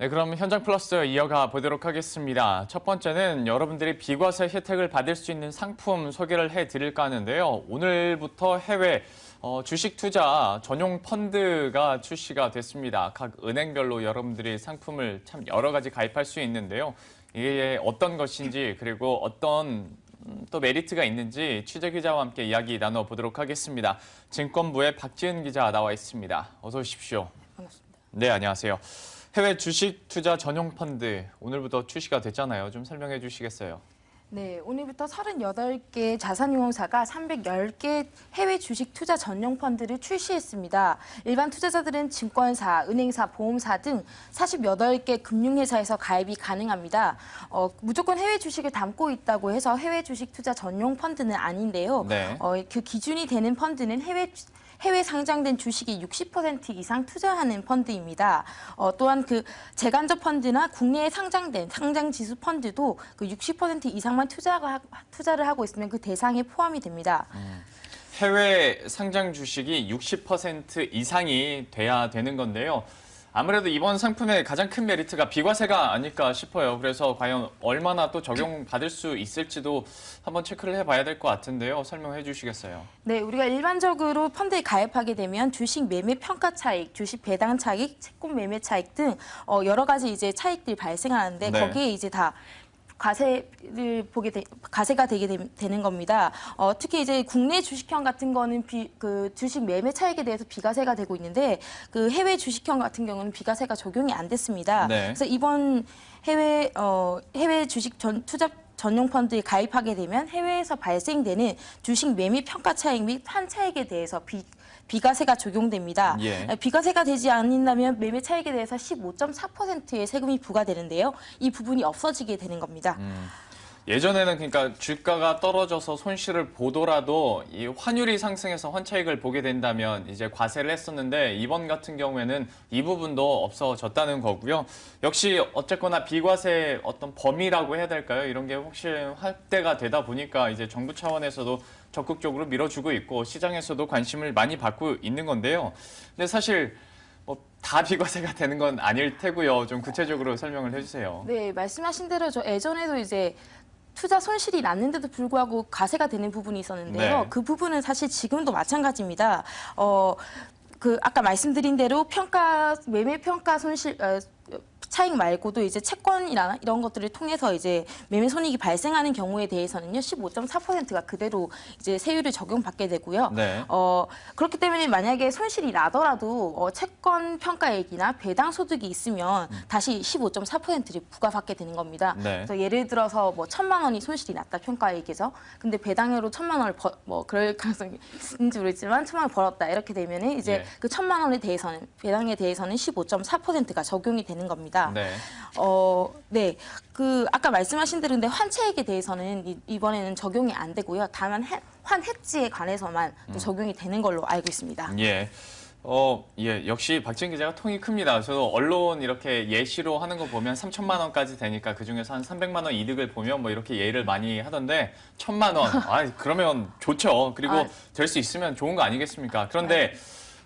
네, 그럼 현장 플러스 이어가 보도록 하겠습니다. 첫 번째는 여러분들이 비과세 혜택을 받을 수 있는 상품 소개를 해드릴까 하는데요. 오늘부터 해외 주식 투자 전용 펀드가 출시가 됐습니다. 각 은행별로 여러분들이 상품을 참 여러 가지 가입할 수 있는데요. 이게 어떤 것인지 그리고 어떤 또 메리트가 있는지 취재 기자와 함께 이야기 나눠보도록 하겠습니다. 증권부의 박지은 기자 나와 있습니다. 어서 오십시오. 반갑습니다. 네, 안녕하세요. 해외 주식 투자 전용 펀드 오늘부터 출시가 됐잖아요. 좀 설명해 주시겠어요? 네, 오늘부터 38개 자산운용사가 310개 해외 주식 투자 전용 펀드를 출시했습니다. 일반 투자자들은 증권사, 은행사, 보험사 등 48개 금융회사에서 가입이 가능합니다. 무조건 해외 주식을 담고 있다고 해서 해외 주식 투자 전용 펀드는 아닌데요. 네. 그 기준이 되는 펀드는 해외 상장된 주식이 60% 이상 투자하는 펀드입니다. 또한 그 재간접 펀드나 국내에 상장된 상장 지수 펀드도 그 60% 이상만 투자를 하고 있으면 그 대상에 포함이 됩니다. 해외 상장 주식이 60% 이상이 돼야 되는 건데요. 아무래도 이번 상품의 가장 큰 메리트가 비과세가 아닐까 싶어요. 그래서 과연 얼마나 또 적용받을 수 있을지도 한번 체크를 해봐야 될 것 같은데요. 설명해 주시겠어요? 네, 우리가 일반적으로 펀드에 가입하게 되면 주식 매매 평가 차익, 주식 배당 차익, 채권 매매 차익 등 여러 가지 이제 차익들이 발생하는데 네. 거기에 이제 다 가세가 되게 되는 겁니다. 특히 이제 국내 주식형 같은 거는 그 주식 매매 차익에 대해서 비과세가 되고 있는데 그 해외 주식형 같은 경우는 비과세가 적용이 안 됐습니다. 네. 그래서 이번 해외 주식 투자 전용 펀드에 가입하게 되면 해외에서 발생되는 주식 매매 평가 차익 및 환차익에 대해서 비과세가 적용됩니다. 예. 비과세가 되지 않는다면 매매 차익에 대해서 15.4%의 세금이 부과되는데요. 이 부분이 없어지게 되는 겁니다. 예전에는 그러니까 주가가 떨어져서 손실을 보더라도 이 환율이 상승해서 환차익을 보게 된다면 이제 과세를 했었는데 이번 같은 경우에는 이 부분도 없어졌다는 거고요. 역시 어쨌거나 비과세 어떤 범위라고 해야 될까요? 이런 게 혹시 확대가 되다 보니까 이제 정부 차원에서도 적극적으로 밀어주고 있고 시장에서도 관심을 많이 받고 있는 건데요. 근데 사실 다 비과세가 되는 건 아닐 테고요. 좀 구체적으로 설명을 해주세요. 네, 말씀하신 대로 저 예전에도 이제 투자 손실이 났는데도 불구하고 과세가 되는 부분이 있었는데요. 네. 그 부분은 사실 지금도 마찬가지입니다. 그 아까 말씀드린 대로 매매 평가 손실 차익 말고도 이제 채권이나 이런 것들을 통해서 이제 매매 손익이 발생하는 경우에 대해서는요, 15.4%가 그대로 이제 세율을 적용받게 되고요. 네. 그렇기 때문에 만약에 손실이 나더라도 채권 평가액이나 배당 소득이 있으면 다시 15.4%를 부과받게 되는 겁니다. 네. 그래서 예를 들어서 뭐 1,000만 원이 손실이 났다 평가액에서 근데 배당으로 1,000만 원을 그럴 가능성이 있는지 모르겠지만 1,000만 원 벌었다 이렇게 되면은 이제 예. 그 1,000만 원에 대해서는 배당에 대해서는 15.4%가 적용이 되는 겁니다. 네. 네. 그 아까 말씀하신 대로 근데 환차익에 대해서는 이번에는 적용이 안 되고요. 다만 환해지에 관해서만 또 적용이 되는 걸로 알고 있습니다. 예. 예, 역시 박지은 기자가 통이 큽니다. 저도 언론 이렇게 예시로 하는 거 보면 3천만 원까지 되니까 그중에서 한 300만 원 이득을 보면 뭐 이렇게 예를 많이 하던데 1,000만 원, 그러면 좋죠. 그리고 될 수 있으면 좋은 거 아니겠습니까? 그런데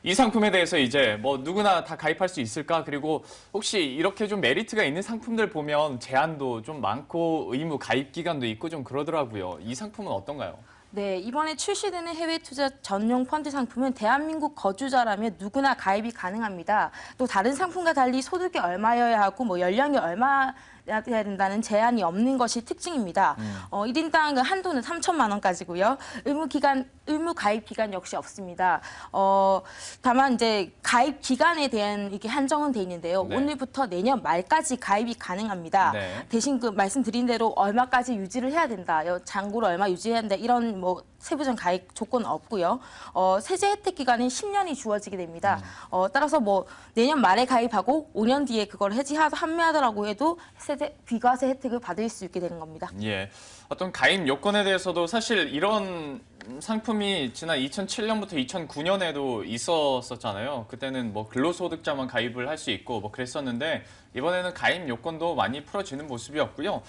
이 상품에 대해서 이제 뭐 누구나 다 가입할 수 있을까? 그리고 혹시 이렇게 좀 메리트가 있는 상품들 보면 제한도 좀 많고 의무 가입 기간도 있고 좀 그러더라고요. 이 상품은 어떤가요? 네, 이번에 출시되는 해외 투자 전용 펀드 상품은 대한민국 거주자라면 누구나 가입이 가능합니다. 또 다른 상품과 달리 소득이 얼마여야 하고 뭐 연령이 얼마여야 된다는 제한이 없는 것이 특징입니다. 1인당 그 한도는 3천만 원까지고요. 의무 가입 기간 역시 없습니다. 다만 이제 가입 기간에 대한 이게 한정은 돼 있는데요. 네. 오늘부터 내년 말까지 가입이 가능합니다. 네. 대신 그 말씀드린 대로 얼마까지 유지를 해야 된다. 잔고를 얼마 유지해야 된다. 이런 뭐 세부적 가입 조건은 없고요. 세제 혜택 기간은 10년이 주어지게 됩니다. 따라서 뭐 내년 말에 가입하고 5년 뒤에 그걸 판매하더라고 해도 비과세 혜택을 받을 수 있게 되는 겁니다. 예. 어떤 가입 요건에 대해서도 사실 이런 상품이 지난 2007년부터 2009년에도 있었었잖아요. 그때는 뭐 근로소득자만 가입을 할 수 있고 뭐 그랬었는데 이번에는 가입 요건도 많이 풀어지는 모습이었고요.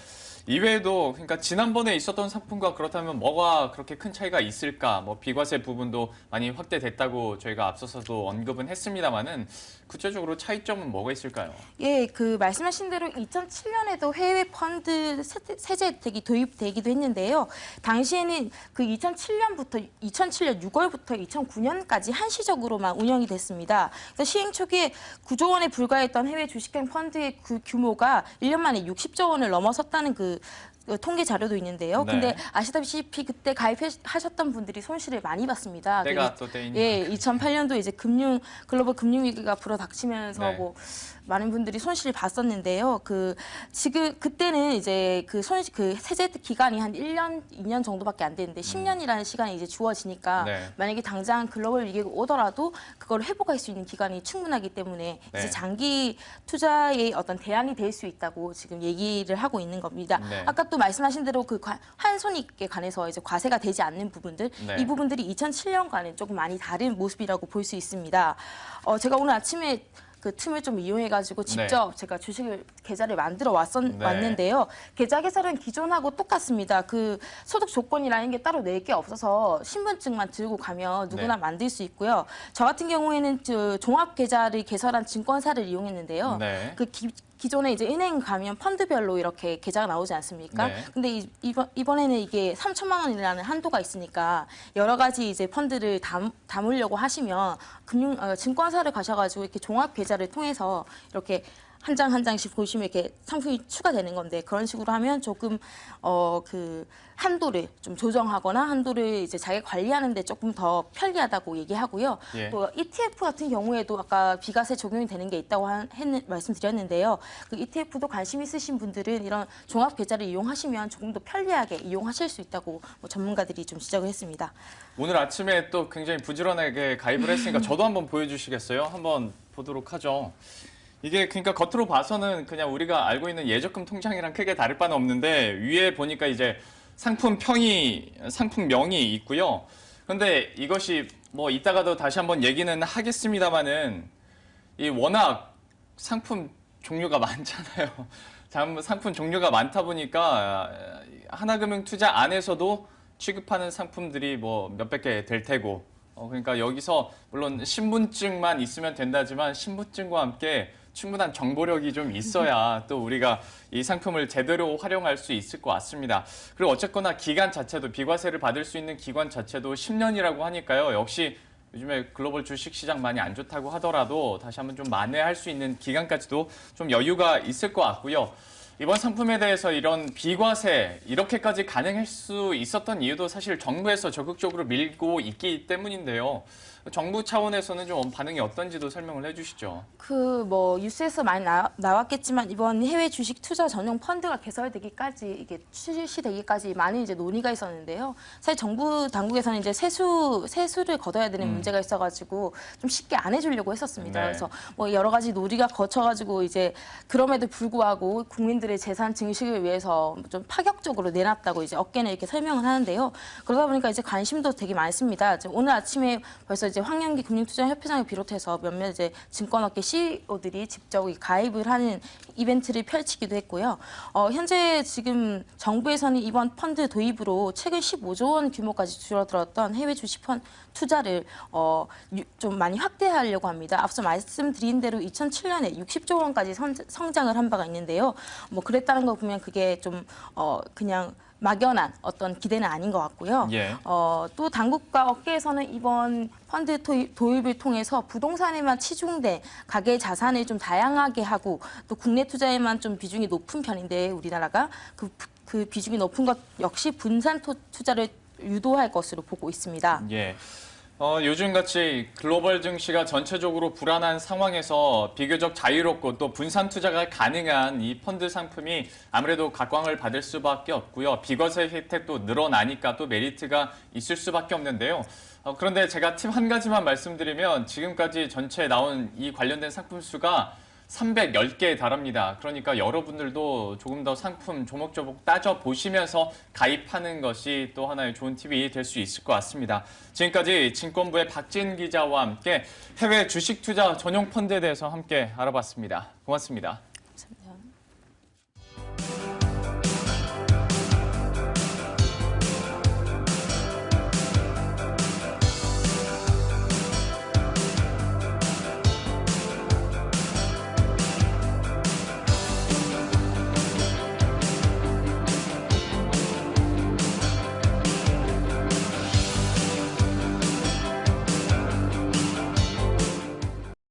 이외에도 그러니까 지난번에 있었던 상품과 그렇다면 뭐가 그렇게 큰 차이가 있을까? 뭐 비과세 부분도 많이 확대됐다고 저희가 앞서서도 언급은 했습니다만은 구체적으로 차이점은 뭐가 있을까요? 예, 그 말씀하신 대로 2007년에도 해외 펀드 세제 혜택이 도입되기도 했는데요. 당시에는 그 2007년부터 2007년 6월부터 2009년까지 한시적으로만 운영이 됐습니다. 그래서 시행 초기에 9조 원에 불과했던 해외 주식형 펀드의 그 규모가 1년 만에 60조 원을 넘어섰다는 그 통계 자료도 있는데요. 네. 근데 아시다시피 그때 가입하셨던 분들이 손실을 많이 봤습니다. 때가 또 때이니까. 예, 2008년도 이제 글로벌 금융 위기가 불어닥치면서 네. 뭐 많은 분들이 손실을 봤었는데요. 지금 그때는 이제 그 세제 혜택 기간이 한 1년, 2년 정도밖에 안 되는데 10년이라는 시간이 이제 주어지니까 네. 만약에 당장 글로벌 위기가 오더라도 그걸 회복할 수 있는 기간이 충분하기 때문에 네. 이제 장기 투자의 어떤 대안이 될 수 있다고 지금 얘기를 하고 있는 겁니다. 네. 아까 또 말씀하신 대로 그 환손익에 관해서 이제 과세가 되지 않는 부분들 네. 이 부분들이 2007년과는 조금 많이 다른 모습이라고 볼 수 있습니다. 제가 오늘 아침에 그 틈을 좀 이용해가지고 직접 제가 주식을 계좌를 만들어 왔는데요. 계좌 개설은 기존하고 똑같습니다. 그 소득 조건이라는 게 따로 낼 게 없어서 신분증만 들고 가면 누구나 만들 수 있고요. 저 같은 경우에는 종합 계좌를 개설한 증권사를 이용했는데요. 네. 기존에 이제 은행 가면 펀드별로 이렇게 계좌가 나오지 않습니까? 네. 근데 이번에는 이게 3천만 원이라는 한도가 있으니까 여러 가지 이제 펀드를 담으려고 하시면 증권사를 가셔가지고 이렇게 종합 계좌를 통해서 이렇게 한 장 한 장씩 보시면 이렇게 상품이 추가되는 건데 그런 식으로 하면 조금 그 한도를 좀 조정하거나 한도를 이제 자기가 관리하는데 조금 더 편리하다고 얘기하고요. 예. 또 ETF 같은 경우에도 아까 비과세 적용이 되는 게 있다고 말씀드렸는데요. 그 ETF도 관심 있으신 분들은 이런 종합 계좌를 이용하시면 조금 더 편리하게 이용하실 수 있다고 뭐 전문가들이 좀 지적을 했습니다. 오늘 아침에 또 굉장히 부지런하게 가입을 했으니까 저도 한번 보여주시겠어요? 한번 보도록 하죠. 이게 그러니까 겉으로 봐서는 그냥 우리가 알고 있는 예적금 통장이랑 크게 다를 바는 없는데 위에 보니까 이제 상품명이 있고요. 그런데 이것이 뭐 이따가도 다시 한번 얘기는 하겠습니다만은 이 워낙 상품 종류가 많잖아요. 상품 종류가 많다 보니까 하나금융투자 안에서도 취급하는 상품들이 뭐 몇백 개 될 테고 그러니까 여기서 물론 신분증만 있으면 된다지만 신분증과 함께 충분한 정보력이 좀 있어야 또 우리가 이 상품을 제대로 활용할 수 있을 것 같습니다. 그리고 어쨌거나 기간 자체도 비과세를 받을 수 있는 기간 자체도 10년이라고 하니까요. 역시 요즘에 글로벌 주식시장 많이 안 좋다고 하더라도 다시 한번 좀 만회할 수 있는 기간까지도 좀 여유가 있을 것 같고요. 이번 상품에 대해서 이런 비과세 이렇게까지 가능할 수 있었던 이유도 사실 정부에서 적극적으로 밀고 있기 때문인데요. 정부 차원에서는 좀 반응이 어떤지도 설명을 해주시죠. 뉴스에서 많이 나왔겠지만 이번 해외 주식 투자 전용 펀드가 개설되기까지 이게 출시되기까지 많은 이제 논의가 있었는데요. 사실 정부 당국에서는 이제 세수를 걷어야 되는 문제가 있어가지고 좀 쉽게 안 해주려고 했었습니다. 네. 그래서 뭐 여러 가지 논의가 거쳐가지고 이제 그럼에도 불구하고 국민들의 재산 증식을 위해서 좀 파격적으로 내놨다고 이제 어깨는 이렇게 설명을 하는데요. 그러다 보니까 이제 관심도 되게 많습니다. 오늘 아침에 벌써 이제 황영기 금융투자협회장을 비롯해서 몇몇 이제 증권업계 CEO들이 직접 가입을 하는 이벤트를 펼치기도 했고요. 현재 지금 정부에서는 이번 펀드 도입으로 최근 15조 원 규모까지 줄어들었던 해외 주식 투자를 좀 많이 확대하려고 합니다. 앞서 말씀드린 대로 2007년에 60조 원까지 성장을 한 바가 있는데요. 뭐 그랬다는 거 보면 그게 좀 그냥 막연한 어떤 기대는 아닌 것 같고요. 예. 또 당국과 업계에서는 이번 펀드 도입을 통해서 부동산에만 치중된 가계 자산을 좀 다양하게 하고 또 국내 투자에만 좀 비중이 높은 편인데 우리나라가 그 비중이 높은 것 역시 분산 투자를 유도할 것으로 보고 있습니다. 예. 요즘같이 글로벌 증시가 전체적으로 불안한 상황에서 비교적 자유롭고 또 분산 투자가 가능한 이 펀드 상품이 아무래도 각광을 받을 수밖에 없고요. 비과세 혜택도 늘어나니까 또 메리트가 있을 수밖에 없는데요. 그런데 제가 팁 한 가지만 말씀드리면 지금까지 전체 나온 이 관련된 상품 수가 310개에 달합니다. 그러니까 여러분들도 조금 더 상품 조목조목 따져보시면서 가입하는 것이 또 하나의 좋은 팁이 될 수 있을 것 같습니다. 지금까지 증권부의 박진 기자와 함께 해외 주식 투자 전용 펀드에 대해서 함께 알아봤습니다. 고맙습니다.